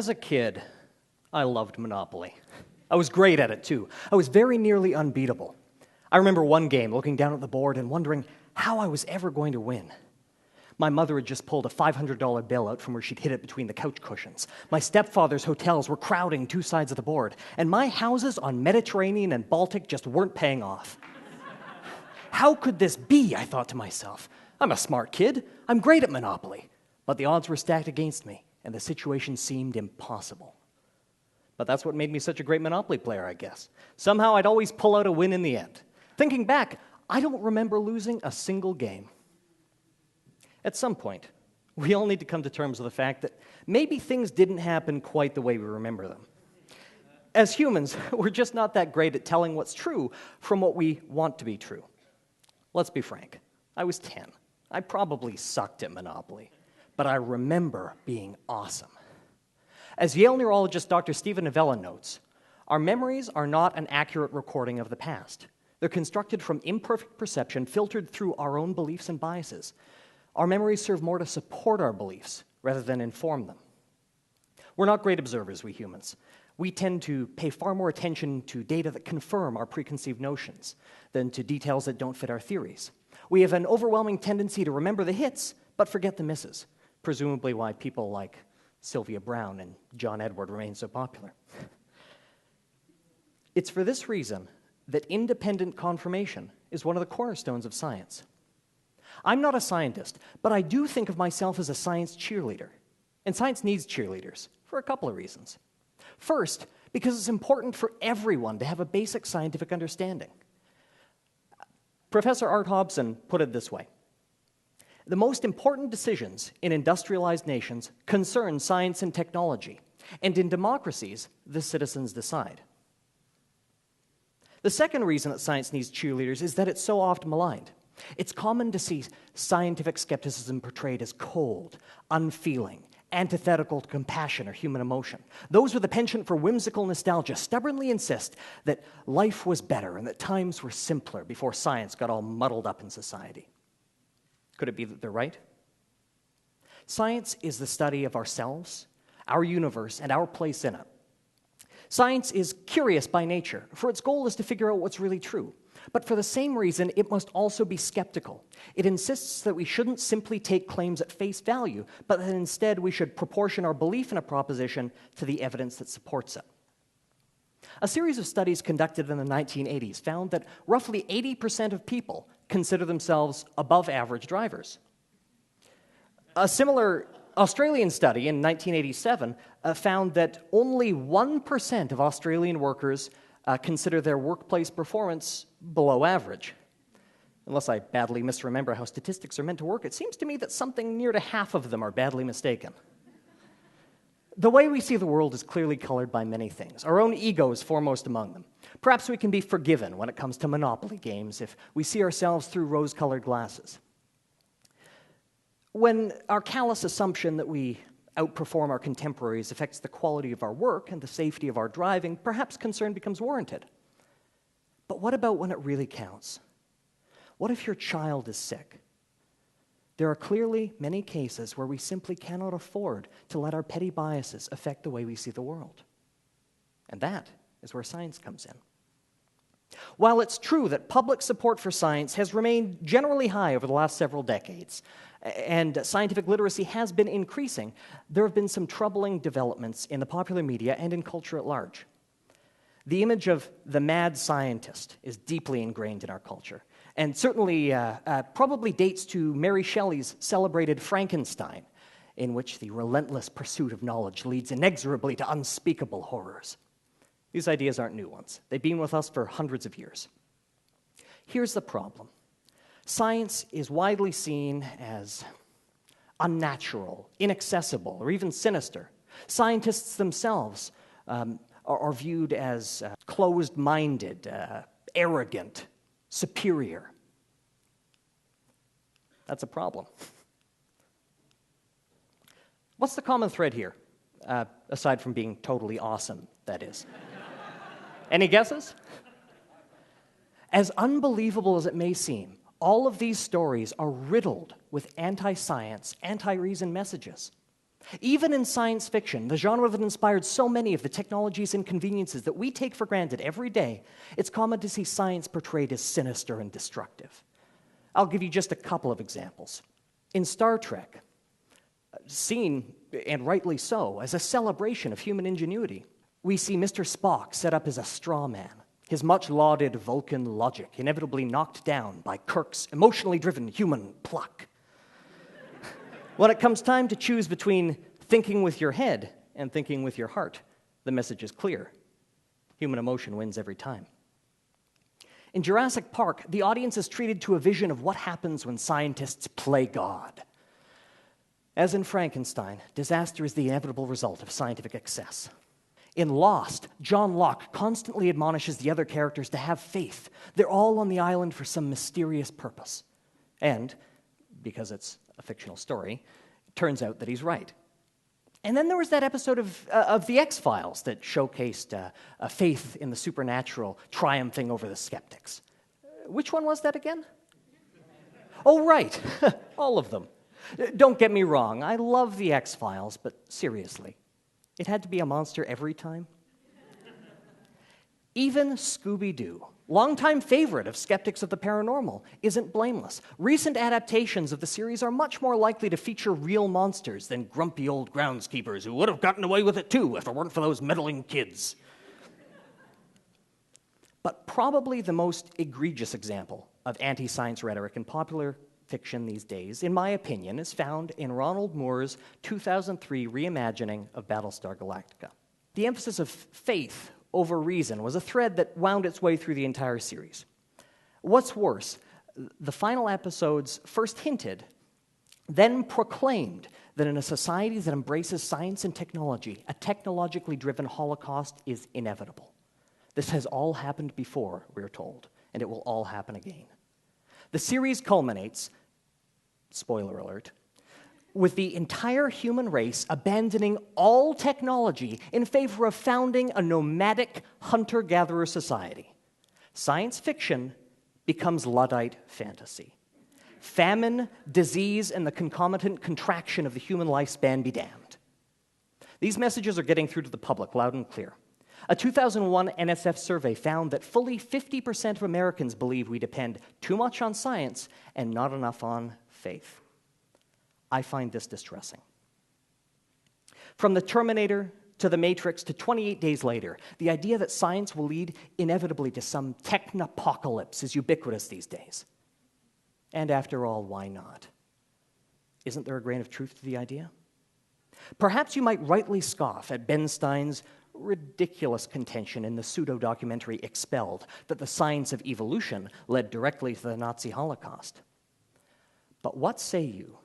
As a kid, I loved Monopoly. I was great at it, too. I was very nearly unbeatable. I remember one game looking down at the board and wondering how I was ever going to win. My mother had just pulled a $500 bill out from where she'd hid it between the couch cushions. My stepfather's hotels were crowding two sides of the board, and my houses on Mediterranean and Baltic just weren't paying off. How could this be, I thought to myself. I'm a smart kid. I'm great at Monopoly. But the odds were stacked against me, and the situation seemed impossible. But that's what made me such a great Monopoly player, I guess. Somehow I'd always pull out a win in the end. Thinking back, I don't remember losing a single game. At some point, we all need to come to terms with the fact that maybe things didn't happen quite the way we remember them. As humans, we're just not that great at telling what's true from what we want to be true. Let's be frank. I was 10. I probably sucked at Monopoly, but I remember being awesome. As Yale neurologist Dr. Stephen Novella notes, our memories are not an accurate recording of the past. They're constructed from imperfect perception filtered through our own beliefs and biases. Our memories serve more to support our beliefs rather than inform them. We're not great observers, we humans. We tend to pay far more attention to data that confirm our preconceived notions than to details that don't fit our theories. We have an overwhelming tendency to remember the hits, but forget the misses, presumably why people like Sylvia Browne and John Edward remain so popular. It's for this reason that independent confirmation is one of the cornerstones of science. I'm not a scientist, but I do think of myself as a science cheerleader. And science needs cheerleaders for a couple of reasons. First, because it's important for everyone to have a basic scientific understanding. Professor Art Hobson put it this way: the most important decisions in industrialized nations concern science and technology, and in democracies, the citizens decide. The second reason that science needs cheerleaders is that it's so often maligned. It's common to see scientific skepticism portrayed as cold, unfeeling, antithetical to compassion or human emotion. Those with a penchant for whimsical nostalgia stubbornly insist that life was better and that times were simpler before science got all muddled up in society. Could it be that they're right? Science is the study of ourselves, our universe, and our place in it. Science is curious by nature, for its goal is to figure out what's really true. But for the same reason, it must also be skeptical. It insists that we shouldn't simply take claims at face value, but that instead we should proportion our belief in a proposition to the evidence that supports it. A series of studies conducted in the 1980s found that roughly 80% of people consider themselves above average drivers. A similar Australian study in 1987 found that only 1% of Australian workers consider their workplace performance below average. Unless I badly misremember how statistics are meant to work, it seems to me that something near to half of them are badly mistaken. The way we see the world is clearly colored by many things. Our own ego is foremost among them. Perhaps we can be forgiven when it comes to Monopoly games if we see ourselves through rose-colored glasses. When our callous assumption that we outperform our contemporaries affects the quality of our work and the safety of our driving, perhaps concern becomes warranted. But what about when it really counts? What if your child is sick? There are clearly many cases where we simply cannot afford to let our petty biases affect the way we see the world. And that is where science comes in. While it's true that public support for science has remained generally high over the last several decades, and scientific literacy has been increasing, there have been some troubling developments in the popular media and in culture at large. The image of the mad scientist is deeply ingrained in our culture, and certainly probably dates to Mary Shelley's celebrated Frankenstein, in which the relentless pursuit of knowledge leads inexorably to unspeakable horrors. These ideas aren't new ones. They've been with us for hundreds of years. Here's the problem. Science is widely seen as unnatural, inaccessible, or even sinister. Scientists themselves are viewed as closed-minded, arrogant, superior. That's a problem. What's the common thread here, aside from being totally awesome, that is? Any guesses? As unbelievable as it may seem, all of these stories are riddled with anti-science, anti-reason messages. Even in science fiction, the genre that inspired so many of the technologies and conveniences that we take for granted every day, it's common to see science portrayed as sinister and destructive. I'll give you just a couple of examples. In Star Trek, seen, and rightly so, as a celebration of human ingenuity, we see Mr. Spock set up as a straw man, his much-lauded Vulcan logic inevitably knocked down by Kirk's emotionally driven human pluck. When it comes time to choose between thinking with your head and thinking with your heart, the message is clear. Human emotion wins every time. In Jurassic Park, the audience is treated to a vision of what happens when scientists play God. As in Frankenstein, disaster is the inevitable result of scientific excess. In Lost, John Locke constantly admonishes the other characters to have faith. They're all on the island for some mysterious purpose. And, because it's a fictional story, it turns out that he's right. And then there was that episode of The X-Files that showcased a faith in the supernatural triumphing over the skeptics. Which one was that again? Oh, right. All of them. Don't get me wrong, I love The X-Files, but seriously, it had to be a monster every time? Even Scooby-Doo, longtime favorite of skeptics of the paranormal, isn't blameless. Recent adaptations of the series are much more likely to feature real monsters than grumpy old groundskeepers who would have gotten away with it too if it weren't for those meddling kids. But probably the most egregious example of anti-science rhetoric in popular fiction these days, in my opinion, is found in Ronald Moore's 2003 reimagining of Battlestar Galactica. The emphasis of faith over reason was a thread that wound its way through the entire series. What's worse, the final episodes first hinted, then proclaimed that in a society that embraces science and technology, a technologically driven holocaust is inevitable. This has all happened before, we're told, and it will all happen again. The series culminates, spoiler alert, with the entire human race abandoning all technology in favor of founding a nomadic hunter-gatherer society. Science fiction becomes Luddite fantasy. Famine, disease, and the concomitant contraction of the human lifespan be damned. These messages are getting through to the public loud and clear. A 2001 NSF survey found that fully 50% of Americans believe we depend too much on science and not enough on faith. I find this distressing. From the Terminator to the Matrix to 28 Days Later, the idea that science will lead inevitably to some technopocalypse is ubiquitous these days. And after all, why not? Isn't there a grain of truth to the idea? Perhaps you might rightly scoff at Ben Stein's ridiculous contention in the pseudo-documentary Expelled that the science of evolution led directly to the Nazi Holocaust. But what say you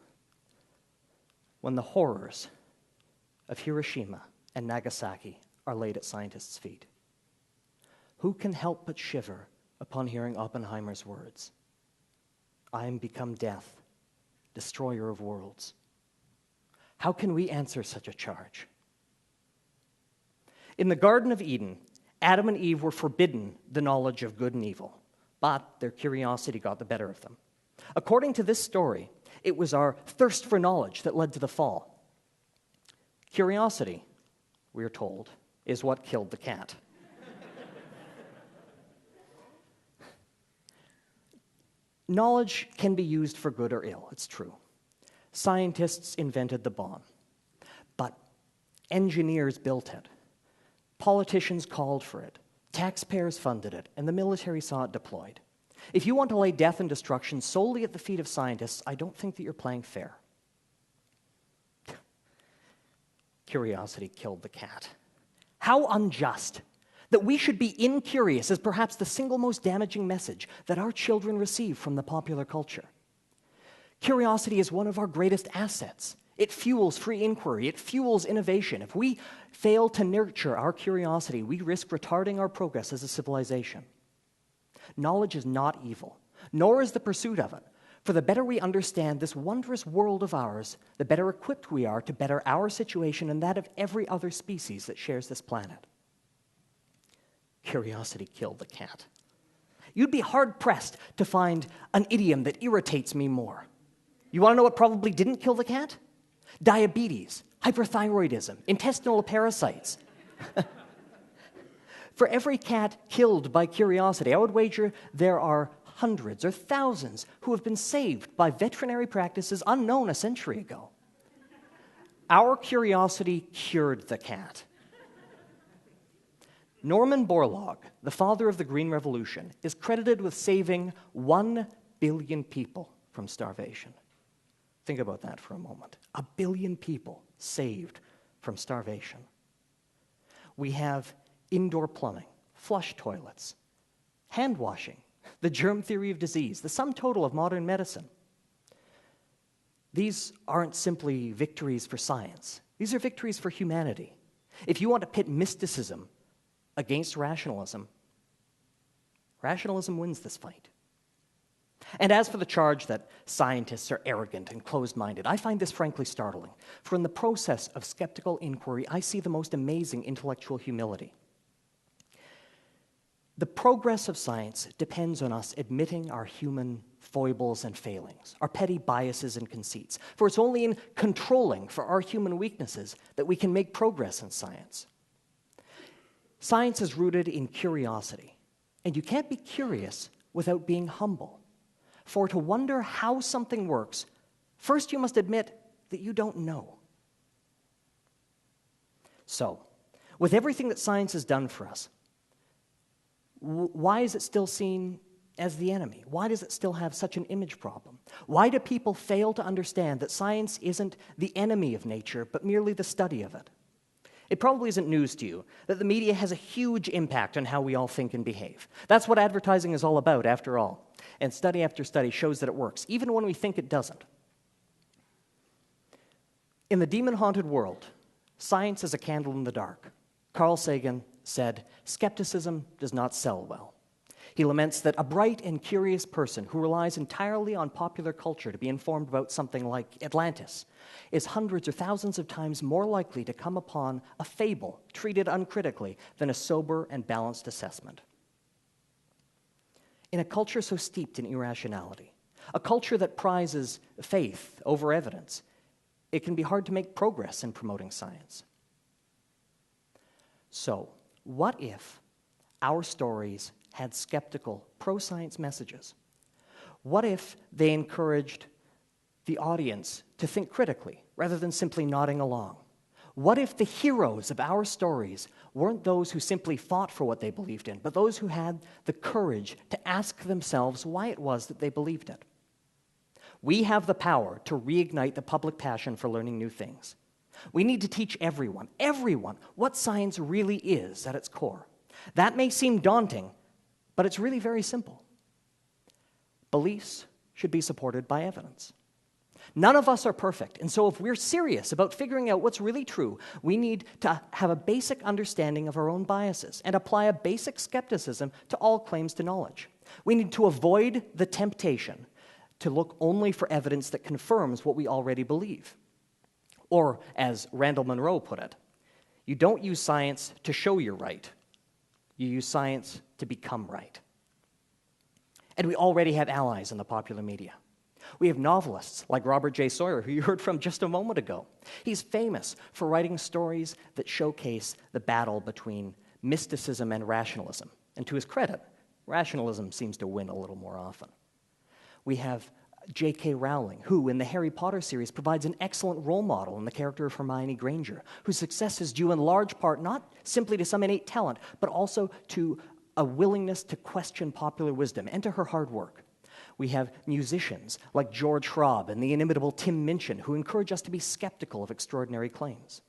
when the horrors of Hiroshima and Nagasaki are laid at scientists' feet? Who can help but shiver upon hearing Oppenheimer's words? I am become death, destroyer of worlds. How can we answer such a charge? In the Garden of Eden, Adam and Eve were forbidden the knowledge of good and evil, but their curiosity got the better of them. According to this story, it was our thirst for knowledge that led to the fall. Curiosity, we're told, is what killed the cat. Knowledge can be used for good or ill, it's true. Scientists invented the bomb, but engineers built it. Politicians called for it, taxpayers funded it, and the military saw it deployed. If you want to lay death and destruction solely at the feet of scientists, I don't think that you're playing fair. Curiosity killed the cat. How unjust that we should be incurious is perhaps the single most damaging message that our children receive from the popular culture. Curiosity is one of our greatest assets. It fuels free inquiry. It fuels innovation. If we fail to nurture our curiosity, we risk retarding our progress as a civilization. Knowledge is not evil, nor is the pursuit of it. For the better we understand this wondrous world of ours, the better equipped we are to better our situation and that of every other species that shares this planet. Curiosity killed the cat. You'd be hard-pressed to find an idiom that irritates me more. You want to know what probably didn't kill the cat? Diabetes, hyperthyroidism, intestinal parasites. For every cat killed by curiosity, I would wager there are hundreds or thousands who have been saved by veterinary practices unknown a century ago. Our curiosity cured the cat. Norman Borlaug, the father of the Green Revolution, is credited with saving 1 billion people from starvation. Think about that for a moment. 1 billion people saved from starvation. We have indoor plumbing, flush toilets, hand washing, the germ theory of disease, the sum total of modern medicine. These aren't simply victories for science. These are victories for humanity. If you want to pit mysticism against rationalism, rationalism wins this fight. And as for the charge that scientists are arrogant and closed-minded, I find this frankly startling. For in the process of skeptical inquiry, I see the most amazing intellectual humility. The progress of science depends on us admitting our human foibles and failings, our petty biases and conceits. For it's only in controlling for our human weaknesses that we can make progress in science. Science is rooted in curiosity, and you can't be curious without being humble. For to wonder how something works, first you must admit that you don't know. So, with everything that science has done for us, why is it still seen as the enemy? Why does it still have such an image problem? Why do people fail to understand that science isn't the enemy of nature, but merely the study of it? It probably isn't news to you that the media has a huge impact on how we all think and behave. That's what advertising is all about, after all. And study after study shows that it works, even when we think it doesn't. In the demon-haunted world, science is a candle in the dark. Carl Sagan said, "Skepticism does not sell well." He laments that a bright and curious person who relies entirely on popular culture to be informed about something like Atlantis is hundreds or thousands of times more likely to come upon a fable treated uncritically than a sober and balanced assessment. In a culture so steeped in irrationality, a culture that prizes faith over evidence, it can be hard to make progress in promoting science. So, what if our stories had skeptical, pro-science messages? What if they encouraged the audience to think critically rather than simply nodding along? What if the heroes of our stories weren't those who simply fought for what they believed in, but those who had the courage to ask themselves why it was that they believed it? We have the power to reignite the public passion for learning new things. We need to teach everyone, what science really is at its core. That may seem daunting, but it's really very simple. Beliefs should be supported by evidence. None of us are perfect, and so if we're serious about figuring out what's really true, we need to have a basic understanding of our own biases and apply a basic skepticism to all claims to knowledge. We need to avoid the temptation to look only for evidence that confirms what we already believe. Or, as Randall Munroe put it, you don't use science to show you're right. You use science to become right. And we already have allies in the popular media. We have novelists like Robert J. Sawyer, who you heard from just a moment ago. He's famous for writing stories that showcase the battle between mysticism and rationalism. And to his credit, rationalism seems to win a little more often. We have J.K. Rowling, who, in the Harry Potter series, provides an excellent role model in the character of Hermione Granger, whose success is due in large part not simply to some innate talent, but also to a willingness to question popular wisdom and to her hard work. We have musicians like George Schraub and the inimitable Tim Minchin, who encourage us to be skeptical of extraordinary claims.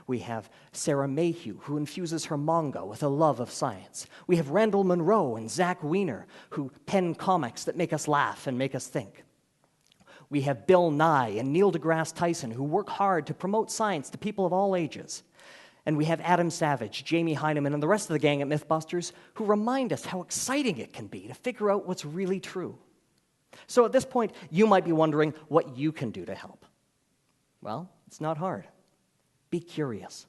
We have Sarah Mayhew, who infuses her manga with a love of science. We have Randall Munroe and Zach Wiener, who pen comics that make us laugh and make us think. We have Bill Nye and Neil deGrasse Tyson, who work hard to promote science to people of all ages. And we have Adam Savage, Jamie Heineman, and the rest of the gang at Mythbusters, who remind us how exciting it can be to figure out what's really true. So at this point, you might be wondering what you can do to help. Well, it's not hard. Be curious.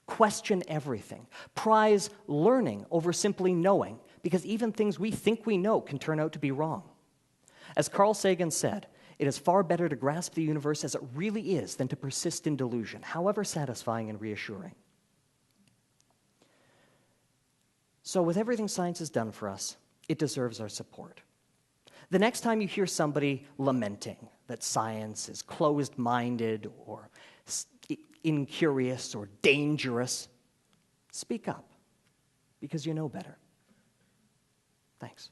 Question everything. Prize learning over simply knowing, because even things we think we know can turn out to be wrong. As Carl Sagan said, It is far better to grasp the universe as it really is than to persist in delusion, however satisfying and reassuring. So with everything science has done for us, it deserves our support. The next time you hear somebody lamenting that science is closed-minded or incurious or dangerous, speak up, because you know better. Thanks.